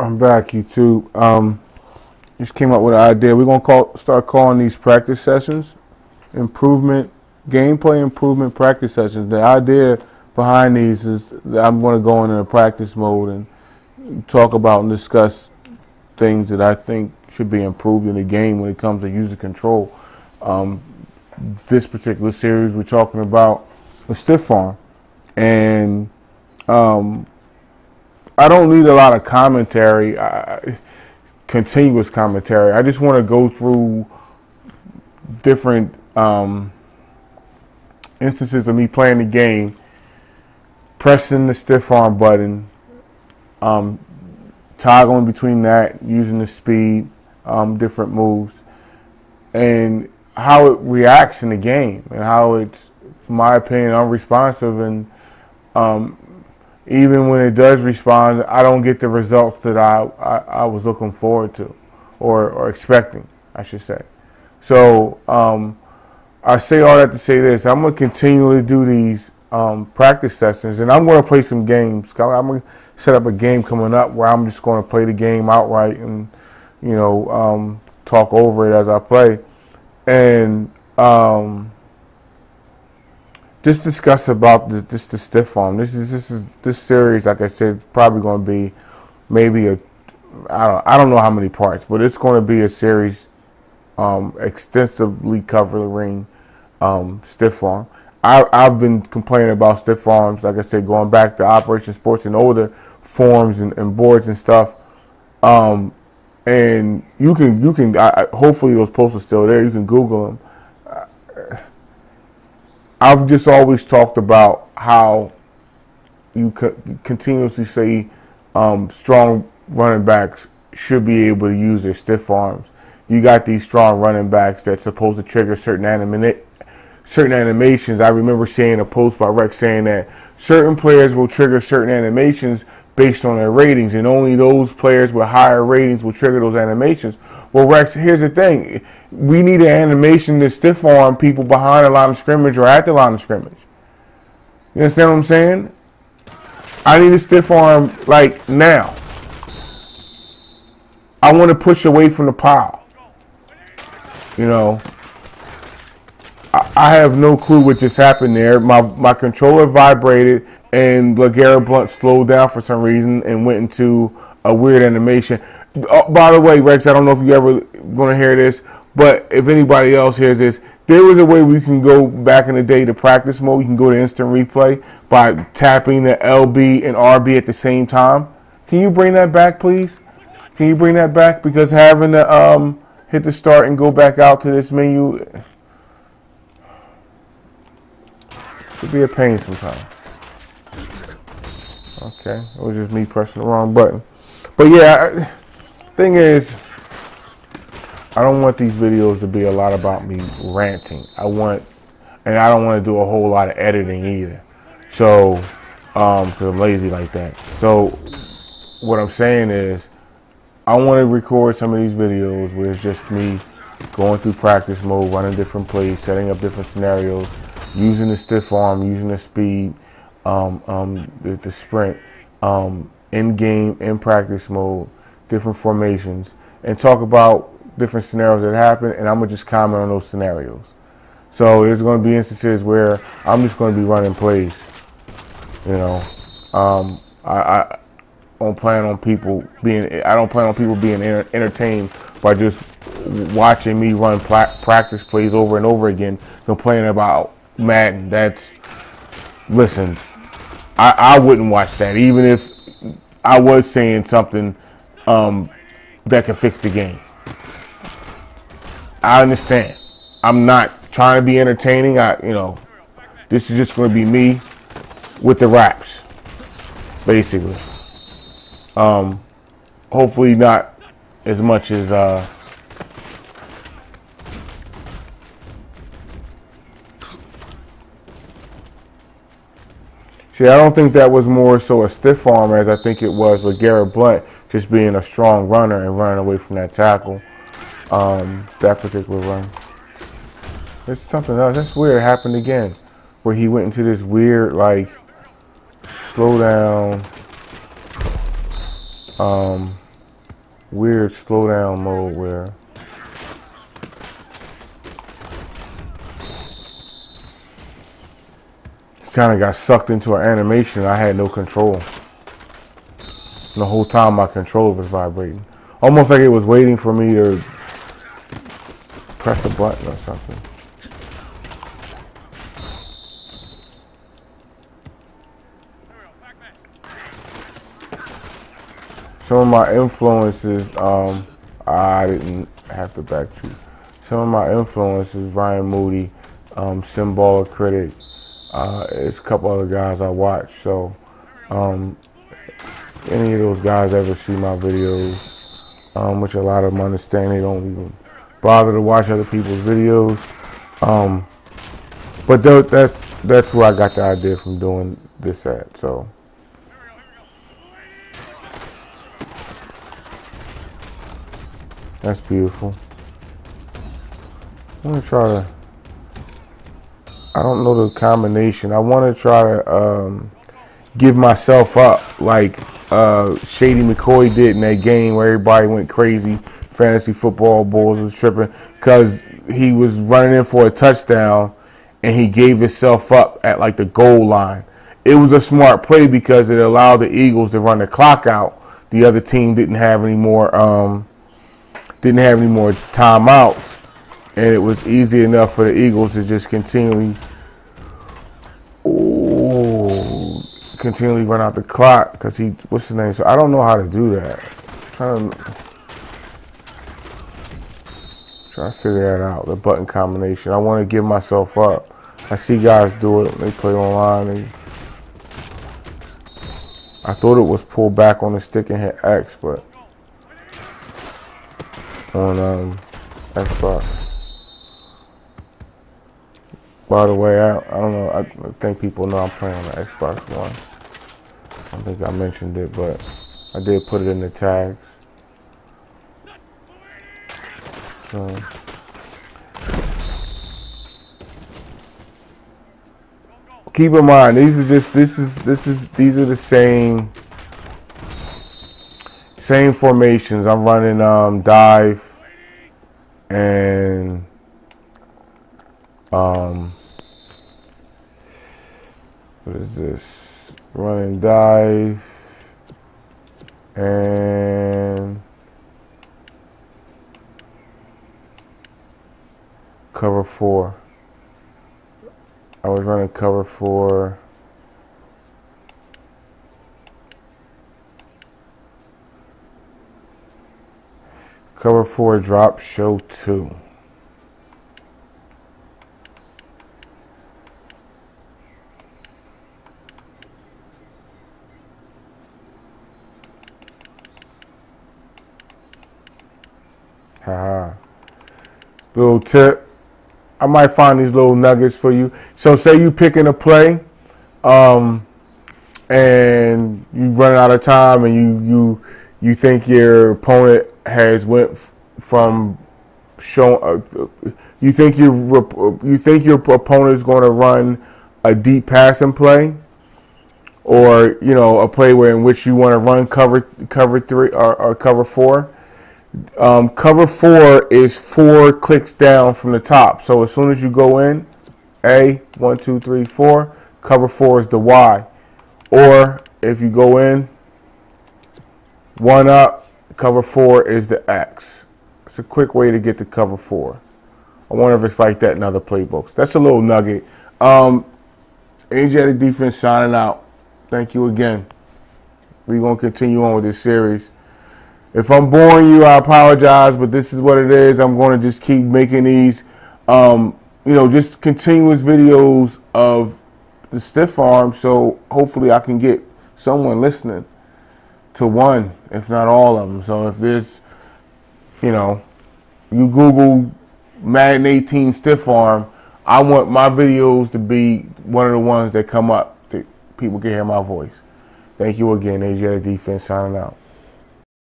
I'm back, YouTube. Just came up with an idea. We're gonna start calling these practice sessions gameplay improvement practice sessions. The idea behind these is that I'm going to go into a practice mode and talk about and discuss things that I think should be improved in the game when it comes to user control. This particular series, we're talking about the stiff arm, and I don't need a lot of commentary, continuous commentary. I just want to go through different instances of me playing the game, pressing the stiff arm button, toggling between that, using the speed, different moves, and how it reacts in the game, and how it's, in my opinion, unresponsive, and even when it does respond, I don't get the results that I was looking forward to or expecting, I should say. So I say all that to say this. I'm going to continually do these practice sessions, and I'm going to play some games. I'm going to set up a game coming up where I'm just going to play the game outright and, talk over it as I play. And just discuss about the stiff arm. This series, like I said, is probably going to be maybe I don't know how many parts, but it's going to be a series extensively covering stiff arm. I've been complaining about stiff arms, like I said, going back to Operation Sports and older forums and boards and stuff. And you can hopefully those posts are still there. You can Google them. I've just always talked about how you continuously say strong running backs should be able to use their stiff arms. You got these strong running backs that's supposed to trigger certain animations. I remember seeing a post by Rex saying that certain players will trigger certain animations based on their ratings, and only those players with higher ratings will trigger those animations. Well, Rex, here's the thing. We need an animation to stiff arm people behind the line of scrimmage or at the line of scrimmage. You understand what I'm saying? I need a stiff arm like now. I want to push away from the pile. I have no clue what just happened there. My controller vibrated and LeGarrette Blount slowed down for some reason and went into a weird animation. Oh, by the way, Rex, I don't know if you ever going to hear this, but if anybody else hears this, there was a way we can go back in the day to practice mode. You can go to instant replay by tapping the LB and RB at the same time. Can you bring that back, please? Can you bring that back? Because having to hit the start and go back out to this menu could be a pain sometimes. Okay, it was just me pressing the wrong button. But yeah, thing is, I don't want these videos to be a lot about me ranting. And I don't want to do a whole lot of editing either. So, because I'm lazy like that. So, what I'm saying is, I want to record some of these videos where it's just me going through practice mode, running different plays, setting up different scenarios, using the stiff arm, using the speed, the sprint, in game, in practice mode, different formations, and talk about different scenarios that happen, and I'm gonna just comment on those scenarios. So there's going to be instances where I'm just going to be running plays. I don't plan on people being entertained by just watching me run practice plays over and over again, complaining about Madden. Listen, I wouldn't watch that, even if I was saying something that could fix the game. I understand. I'm not trying to be entertaining. This is just going to be me with the raps, basically. Hopefully not as much as see, I don't think that was more so a stiff arm as I think it was with LeGarrette Blount just being a strong runner and running away from that tackle. That particular run. There's something else. That's weird. It happened again, where he went into this weird, slow down, weird slowdown mode where he kind of got sucked into an animation. I had no control. And the whole time my controller was vibrating. Almost like it was waiting for me to press a button or something. Some of my influences, I didn't have to backtrack. Some of my influences, Ryan Moody, Symbolic Critic, there's a couple other guys I watch. So, any of those guys ever see my videos, which a lot of them understand, they don't even bother to watch other people's videos. But that's where I got the idea from doing this at. So. That's beautiful. I'm gonna try to, I don't know the combination. I want to try to give myself up like Shady McCoy did in that game where everybody went crazy. Fantasy football bulls was tripping because he was running in for a touchdown and he gave himself up at like the goal line. It was a smart play because it allowed the Eagles to run the clock out. The other team didn't have any more timeouts, and it was easy enough for the Eagles to just continually run out the clock because what's his name? So I don't know how to do that. I'm trying to figure that out, the button combination. I want to give myself up. I see guys do it. They play online. I thought it was pull back on the stick and hit X, but on Xbox. By the way, I don't know. I think people know I'm playing on the Xbox One. I don't think I mentioned it, but I did put it in the tags. So keep in mind, these are the same formations. I'm running dive and what is this? Running dive and cover 4. I was running cover 4. Cover 4 drop show 2. Haha. Little tip. I might find these little nuggets for you. So say you picking a play, and you run out of time, and you think your opponent has went from showing. You think your opponent is going to run a deep passing play, or a play in which you want to run cover 3 or cover 4. Cover 4 is 4 clicks down from the top. So as soon as you go in, A, 1, 2, 3, 4, cover 4 is the Y. Or if you go in, 1 up, cover 4 is the X. It's a quick way to get to cover 4. I wonder if it's like that in other playbooks. That's a little nugget. Asiatic Defense signing out. Thank you again. We're going to continue on with this series. If I'm boring you, I apologize, but this is what it is. I'm going to just keep making these, just continuous videos of the stiff arm, so hopefully I can get someone listening to one, if not all of them. So if there's, you Google Madden 18 stiff arm, I want my videos to be one of the ones that come up that people can hear my voice. Thank you again. Asiatic Defense signing out.